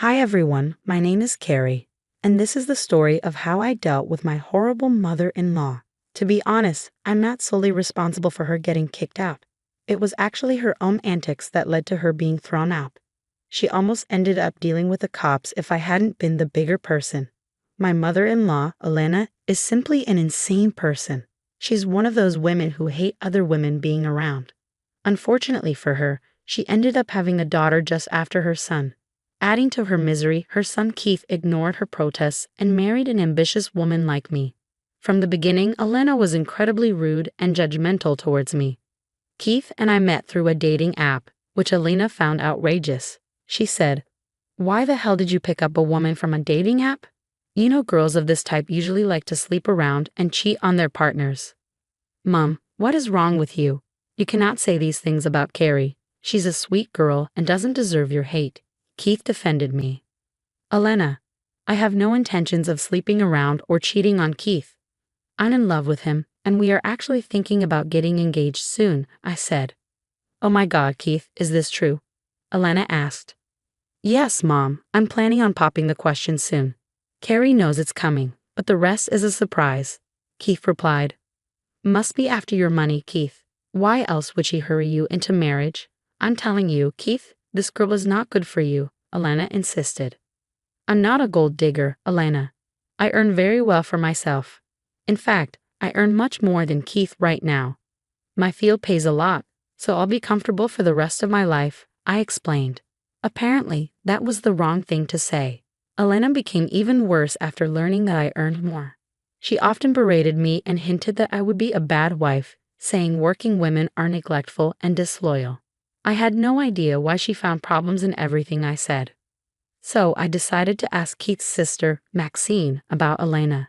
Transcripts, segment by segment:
Hi everyone, my name is Carrie, and this is the story of how I dealt with my horrible mother-in-law. To be honest, I'm not solely responsible for her getting kicked out. It was actually her own antics that led to her being thrown out. She almost ended up dealing with the cops if I hadn't been the bigger person. My mother-in-law, Elena, is simply an insane person. She's one of those women who hate other women being around. Unfortunately for her, she ended up having a daughter just after her son. Adding to her misery, her son Keith ignored her protests and married an ambitious woman like me. From the beginning, Elena was incredibly rude and judgmental towards me. Keith and I met through a dating app, which Elena found outrageous. She said, "Why the hell did you pick up a woman from a dating app? You know girls of this type usually like to sleep around and cheat on their partners." "Mom, what is wrong with you? You cannot say these things about Carrie. She's a sweet girl and doesn't deserve your hate." Keith defended me. "Elena, I have no intentions of sleeping around or cheating on Keith. I'm in love with him, and we are actually thinking about getting engaged soon," I said. "Oh my God, Keith, is this true?" Elena asked. "Yes, Mom, I'm planning on popping the question soon. Carrie knows it's coming, but the rest is a surprise," Keith replied. "Must be after your money, Keith. Why else would she hurry you into marriage? I'm telling you, Keith, this girl is not good for you," Elena insisted. "I'm not a gold digger, Elena. I earn very well for myself. In fact, I earn much more than Keith right now. My field pays a lot, so I'll be comfortable for the rest of my life," I explained. Apparently, that was the wrong thing to say. Elena became even worse after learning that I earned more. She often berated me and hinted that I would be a bad wife, saying working women are neglectful and disloyal. I had no idea why she found problems in everything I said. So I decided to ask Keith's sister, Maxine, about Elena.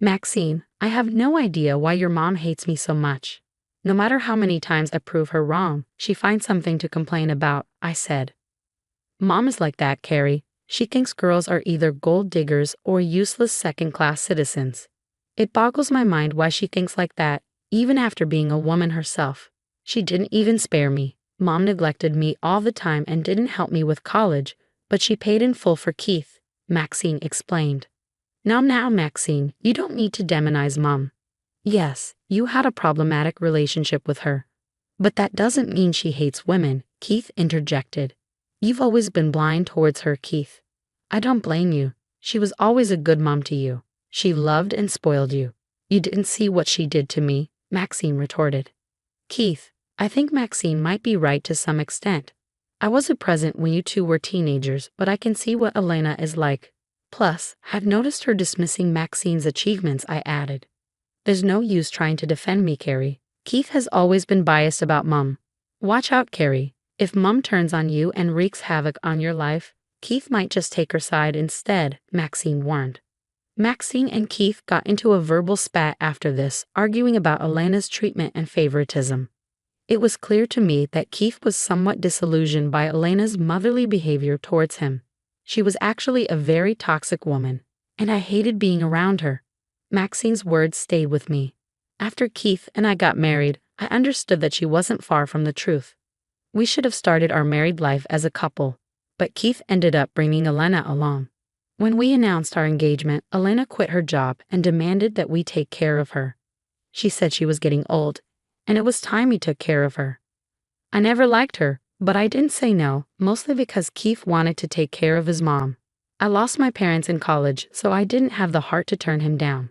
"Maxine, I have no idea why your mom hates me so much. No matter how many times I prove her wrong, she finds something to complain about," I said. "Mom is like that, Carrie. She thinks girls are either gold diggers or useless second-class citizens. It boggles my mind why she thinks like that, even after being a woman herself. She didn't even spare me. Mom neglected me all the time and didn't help me with college, but she paid in full for Keith," Maxine explained. Now, Maxine, you don't need to demonize Mom. Yes, you had a problematic relationship with her. But that doesn't mean she hates women," Keith interjected. "You've always been blind towards her, Keith. I don't blame you. She was always a good mom to you. She loved and spoiled you. You didn't see what she did to me," Maxine retorted. "Keith, I think Maxine might be right to some extent. I wasn't present when you two were teenagers, but I can see what Elena is like. Plus, I've noticed her dismissing Maxine's achievements," I added. "There's no use trying to defend me, Carrie. Keith has always been biased about Mom. Watch out, Carrie. If Mom turns on you and wreaks havoc on your life, Keith might just take her side instead," Maxine warned. Maxine and Keith got into a verbal spat after this, arguing about Elena's treatment and favoritism. It was clear to me that Keith was somewhat disillusioned by Elena's motherly behavior towards him. She was actually a very toxic woman, and I hated being around her. Maxine's words stayed with me. After Keith and I got married, I understood that she wasn't far from the truth. We should have started our married life as a couple, but Keith ended up bringing Elena along. When we announced our engagement, Elena quit her job and demanded that we take care of her. She said she was getting old, and it was time we took care of her. I never liked her, but I didn't say no, mostly because Keith wanted to take care of his mom. I lost my parents in college, so I didn't have the heart to turn him down.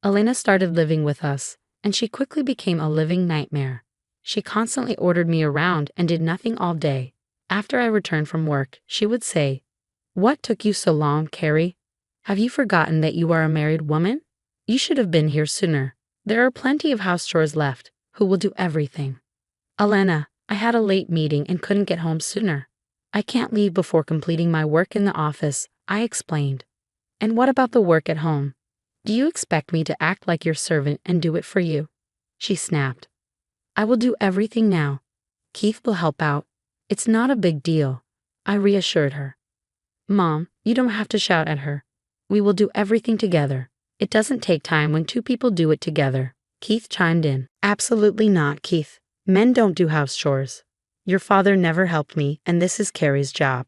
Elena started living with us, and she quickly became a living nightmare. She constantly ordered me around and did nothing all day. After I returned from work, she would say, "What took you so long, Carrie? Have you forgotten that you are a married woman? You should have been here sooner. There are plenty of house chores left. Who will do everything?" "Elena, I had a late meeting and couldn't get home sooner. I can't leave before completing my work in the office," I explained. "And what about the work at home? Do you expect me to act like your servant and do it for you?" She snapped. "I will do everything now. Keith will help out. It's not a big deal," I reassured her. "Mom, you don't have to shout at her. We will do everything together. It doesn't take time when two people do it together," Keith chimed in. "Absolutely not, Keith. Men don't do house chores. Your father never helped me, and this is Carrie's job.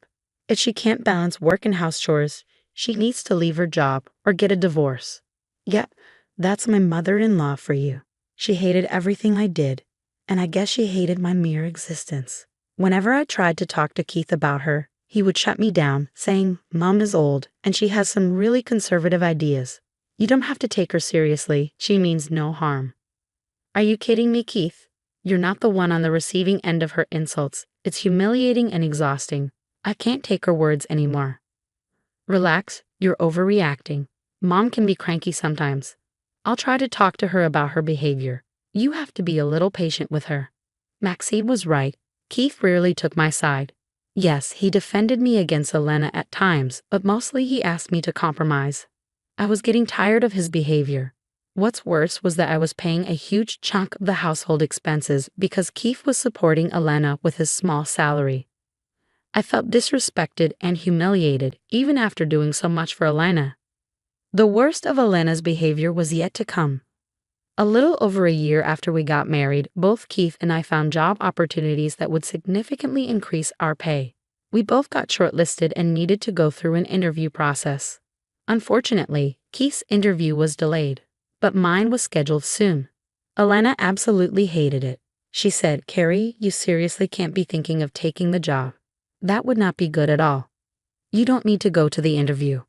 If she can't balance work and house chores, she needs to leave her job or get a divorce. Yep, that's my mother-in-law for you. She hated everything I did, and I guess she hated my mere existence. Whenever I tried to talk to Keith about her, he would shut me down, saying, "Mom is old, and she has some really conservative ideas. You don't have to take her seriously, she means no harm." Are you kidding me, Keith? You're not the one on the receiving end of her insults. It's humiliating and exhausting. I can't take her words anymore. Relax, you're overreacting. Mom can be cranky sometimes. I'll try to talk to her about her behavior. You have to be a little patient with her. Maxine was right. Keith rarely took my side. Yes, he defended me against Elena at times, but mostly he asked me to compromise. I was getting tired of his behavior. What's worse was that I was paying a huge chunk of the household expenses because Keith was supporting Elena with his small salary. I felt disrespected and humiliated even after doing so much for Elena. The worst of Elena's behavior was yet to come. A little over a year after we got married, both Keith and I found job opportunities that would significantly increase our pay. We both got shortlisted and needed to go through an interview process. Unfortunately, Keith's interview was delayed, but mine was scheduled soon. Elena absolutely hated it. She said, "Carrie, you seriously can't be thinking of taking the job. That would not be good at all. You don't need to go to the interview."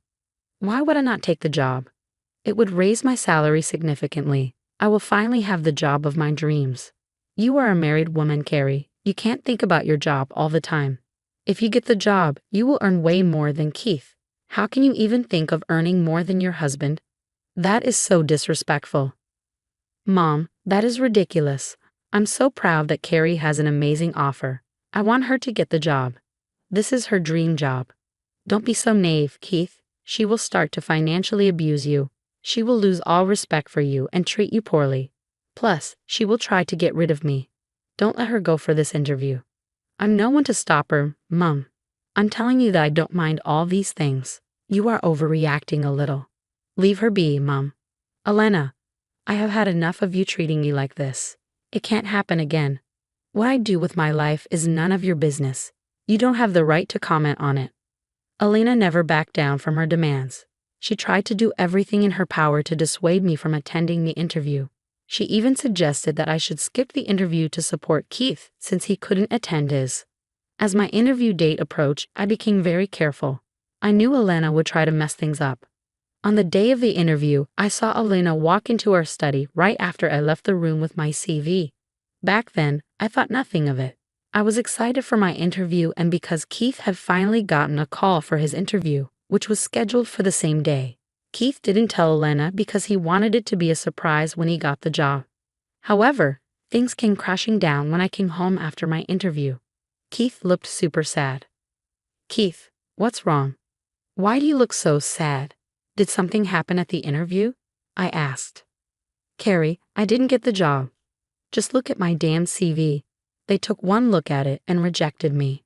Why would I not take the job? It would raise my salary significantly. I will finally have the job of my dreams. You are a married woman, Carrie. You can't think about your job all the time. If you get the job, you will earn way more than Keith. How can you even think of earning more than your husband? That is so disrespectful. Mom, that is ridiculous. I'm so proud that Carrie has an amazing offer. I want her to get the job. This is her dream job. Don't be so naive, Keith. She will start to financially abuse you. She will lose all respect for you and treat you poorly. Plus, she will try to get rid of me. Don't let her go for this interview. I'm no one to stop her, Mom. I'm telling you that I don't mind all these things. You are overreacting a little. Leave her be, Mom. Elena, I have had enough of you treating me like this. It can't happen again. What I do with my life is none of your business. You don't have the right to comment on it. Elena never backed down from her demands. She tried to do everything in her power to dissuade me from attending the interview. She even suggested that I should skip the interview to support Keith since he couldn't attend his. As my interview date approached, I became very careful. I knew Elena would try to mess things up. On the day of the interview, I saw Elena walk into our study right after I left the room with my CV. Back then, I thought nothing of it. I was excited for my interview and because Keith had finally gotten a call for his interview, which was scheduled for the same day. Keith didn't tell Elena because he wanted it to be a surprise when he got the job. However, things came crashing down when I came home after my interview. Keith looked super sad. Keith, what's wrong? Why do you look so sad? Did something happen at the interview? I asked. Carrie, I didn't get the job. Just look at my damn CV. They took one look at it and rejected me.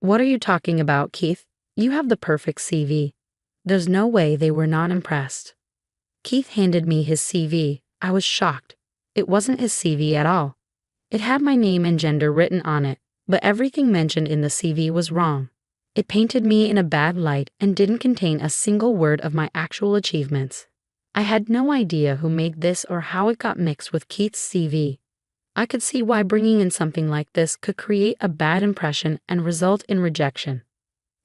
What are you talking about, Keith? You have the perfect CV. There's no way they were not impressed. Keith handed me his CV. I was shocked. It wasn't his CV at all. It had my name and gender written on it, but everything mentioned in the CV was wrong. It painted me in a bad light and didn't contain a single word of my actual achievements. I had no idea who made this or how it got mixed with Keith's CV. I could see why bringing in something like this could create a bad impression and result in rejection.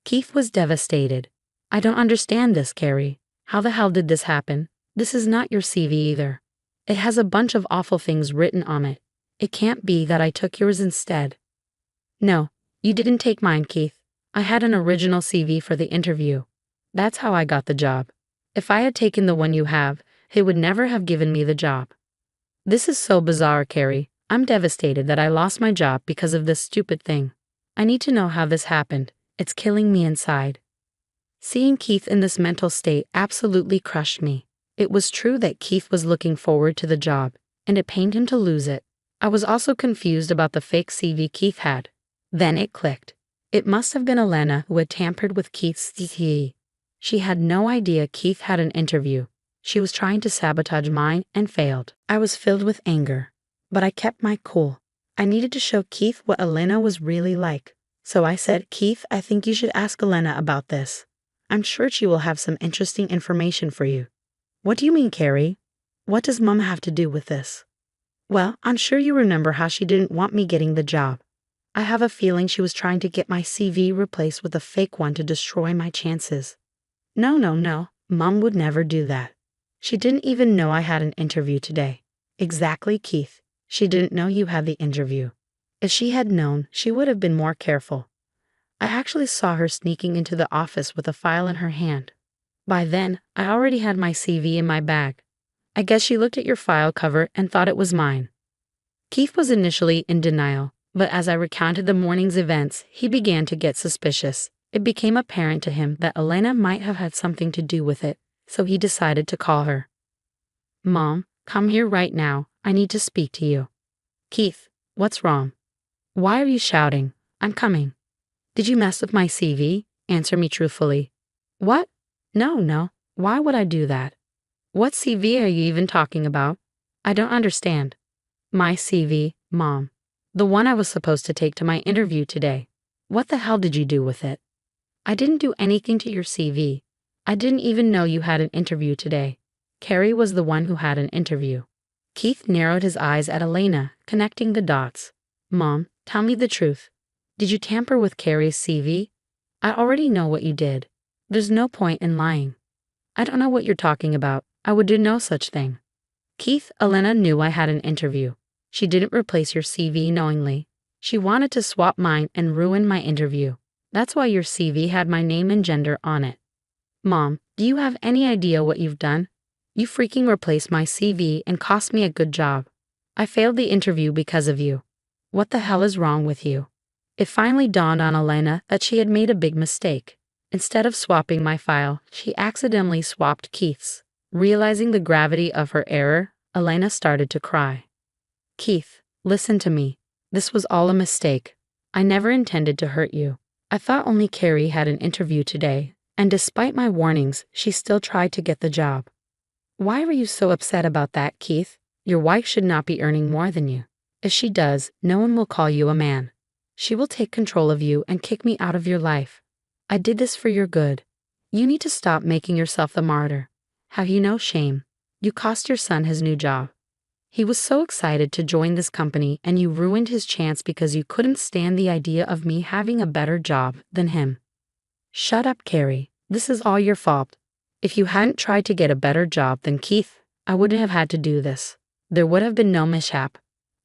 Keith was devastated. I don't understand this, Carrie. How the hell did this happen? This is not your CV either. It has a bunch of awful things written on it. It can't be that I took yours instead. No, you didn't take mine, Keith. I had an original CV for the interview. That's how I got the job. If I had taken the one you have, he would never have given me the job. This is so bizarre, Carrie. I'm devastated that I lost my job because of this stupid thing. I need to know how this happened. It's killing me inside. Seeing Keith in this mental state absolutely crushed me. It was true that Keith was looking forward to the job, and it pained him to lose it. I was also confused about the fake CV Keith had. Then it clicked. It must have been Elena who had tampered with Keith's CV. She had no idea Keith had an interview. She was trying to sabotage mine and failed. I was filled with anger, but I kept my cool. I needed to show Keith what Elena was really like. So I said, Keith, I think you should ask Elena about this. I'm sure she will have some interesting information for you. What do you mean, Carrie? What does Mom have to do with this? Well, I'm sure you remember how she didn't want me getting the job. I have a feeling she was trying to get my CV replaced with a fake one to destroy my chances. No, no, no. Mom would never do that. She didn't even know I had an interview today. Exactly, Keith. She didn't know you had the interview. If she had known, she would have been more careful. I actually saw her sneaking into the office with a file in her hand. By then, I already had my CV in my bag. I guess she looked at your file cover and thought it was mine. Keith was initially in denial, but as I recounted the morning's events, he began to get suspicious. It became apparent to him that Elena might have had something to do with it, so he decided to call her. Mom, come here right now. I need to speak to you. Keith, what's wrong? Why are you shouting? I'm coming. Did you mess with my CV? Answer me truthfully. What? No. Why would I do that? What CV are you even talking about? I don't understand. My CV, Mom. The one I was supposed to take to my interview today. What the hell did you do with it? I didn't do anything to your CV. I didn't even know you had an interview today. Carrie was the one who had an interview. Keith narrowed his eyes at Elena, connecting the dots. Mom, tell me the truth. Did you tamper with Carrie's CV? I already know what you did. There's no point in lying. I don't know what you're talking about. I would do no such thing. Keith, Elena knew I had an interview. She didn't replace your CV knowingly. She wanted to swap mine and ruin my interview. That's why your CV had my name and gender on it. Mom, do you have any idea what you've done? You freaking replaced my CV and cost me a good job. I failed the interview because of you. What the hell is wrong with you? It finally dawned on Elena that she had made a big mistake. Instead of swapping my file, she accidentally swapped Keith's. Realizing the gravity of her error, Elena started to cry. Keith, listen to me. This was all a mistake. I never intended to hurt you. I thought only Carrie had an interview today, and despite my warnings, she still tried to get the job. Why were you so upset about that, Keith? Your wife should not be earning more than you. If she does, no one will call you a man. She will take control of you and kick me out of your life. I did this for your good. You need to stop making yourself the martyr. Have you no shame? You cost your son his new job. He was so excited to join this company and you ruined his chance because you couldn't stand the idea of me having a better job than him. Shut up, Carrie. This is all your fault. If you hadn't tried to get a better job than Keith, I wouldn't have had to do this. There would have been no mishap.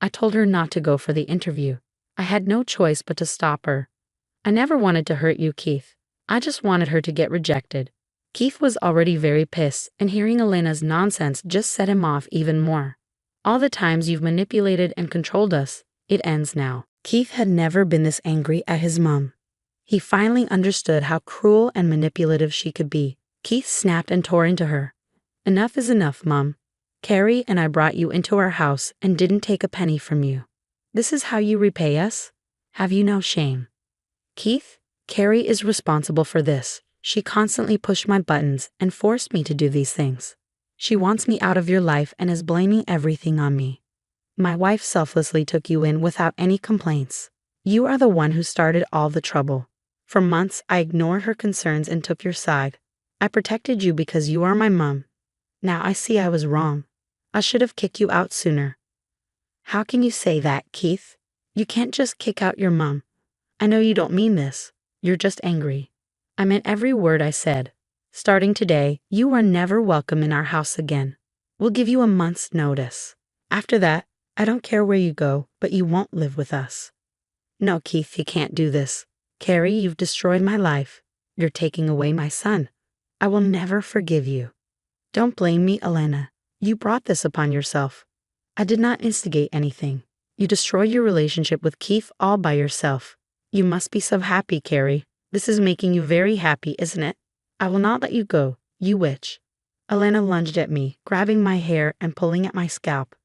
I told her not to go for the interview. I had no choice but to stop her. I never wanted to hurt you, Keith. I just wanted her to get rejected. Keith was already very pissed, and hearing Elena's nonsense just set him off even more. All the times you've manipulated and controlled us, it ends now. Keith had never been this angry at his mom. He finally understood how cruel and manipulative she could be. Keith snapped and tore into her. Enough is enough, Mom. Carrie and I brought you into our house and didn't take a penny from you. This is how you repay us? Have you no shame? Keith, Carrie is responsible for this. She constantly pushed my buttons and forced me to do these things. She wants me out of your life and is blaming everything on me. My wife selflessly took you in without any complaints. You are the one who started all the trouble. For months, I ignored her concerns and took your side. I protected you because you are my mom. Now I see I was wrong. I should have kicked you out sooner. How can you say that, Keith? You can't just kick out your mom. I know you don't mean this. You're just angry. I meant every word I said. Starting today, you are never welcome in our house again. We'll give you a month's notice. After that, I don't care where you go, but you won't live with us. No, Keith, you can't do this. Carrie, you've destroyed my life. You're taking away my son. I will never forgive you. Don't blame me, Elena. You brought this upon yourself. I did not instigate anything. You destroyed your relationship with Keith all by yourself. You must be so happy, Carrie. This is making you very happy, isn't it? I will not let you go, you witch. Elena lunged at me, grabbing my hair and pulling at my scalp.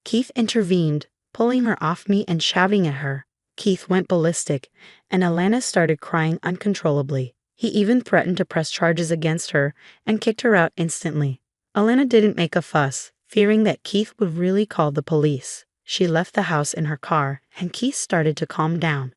Keith intervened, pulling her off me and shouting at her. Keith went ballistic, and Elena started crying uncontrollably. He even threatened to press charges against her and kicked her out instantly. Elena didn't make a fuss, fearing that Keith would really call the police. She left the house in her car, and Keith started to calm down.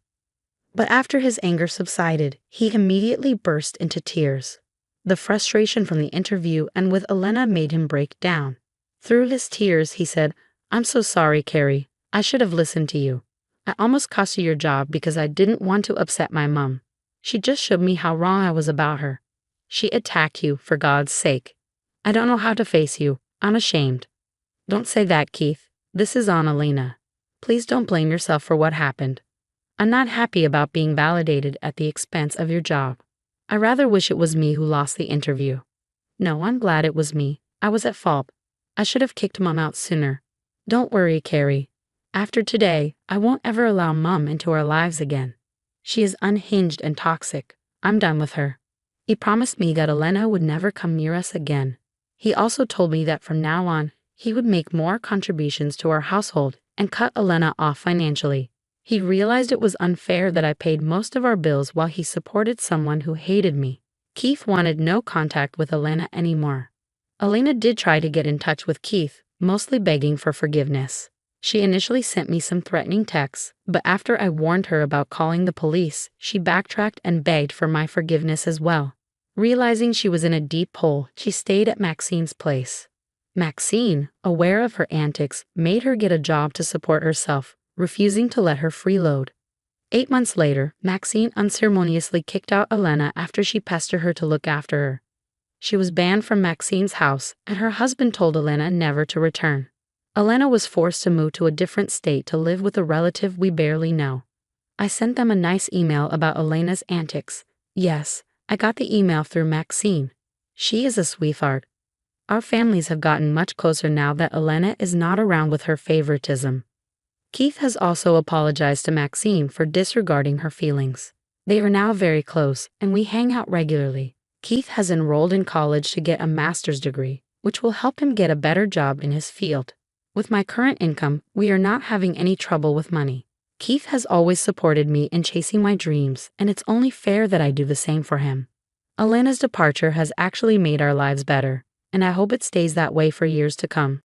But after his anger subsided, he immediately burst into tears. The frustration from the interview and with Elena made him break down. Through his tears, he said, "I'm so sorry, Carrie. I should have listened to you. I almost cost you your job because I didn't want to upset my mom. She just showed me how wrong I was about her. She attacked you, for God's sake. I don't know how to face you. I'm ashamed." "Don't say that, Keith. This is on Elena. Please don't blame yourself for what happened. I'm not happy about being validated at the expense of your job. I rather wish it was me who lost the interview." "No, I'm glad it was me. I was at fault. I should have kicked Mom out sooner." "Don't worry, Carrie. After today, I won't ever allow Mom into our lives again. She is unhinged and toxic. I'm done with her." He promised me that Elena would never come near us again. He also told me that from now on, he would make more contributions to our household and cut Elena off financially. He realized it was unfair that I paid most of our bills while he supported someone who hated me. Keith wanted no contact with Elena anymore. Elena did try to get in touch with Keith, mostly begging for forgiveness. She initially sent me some threatening texts, but after I warned her about calling the police, she backtracked and begged for my forgiveness as well. Realizing she was in a deep hole, she stayed at Maxine's place. Maxine, aware of her antics, made her get a job to support herself, refusing to let her freeload. 8 months later, Maxine unceremoniously kicked out Elena after she pestered her to look after her. She was banned from Maxine's house, and her husband told Elena never to return. Elena was forced to move to a different state to live with a relative we barely know. I sent them a nice email about Elena's antics. Yes, I got the email through Maxine. She is a sweetheart. Our families have gotten much closer now that Elena is not around with her favoritism. Keith has also apologized to Maxine for disregarding her feelings. They are now very close, and we hang out regularly. Keith has enrolled in college to get a master's degree, which will help him get a better job in his field. With my current income, we are not having any trouble with money. Keith has always supported me in chasing my dreams, and it's only fair that I do the same for him. Elena's departure has actually made our lives better, and I hope it stays that way for years to come.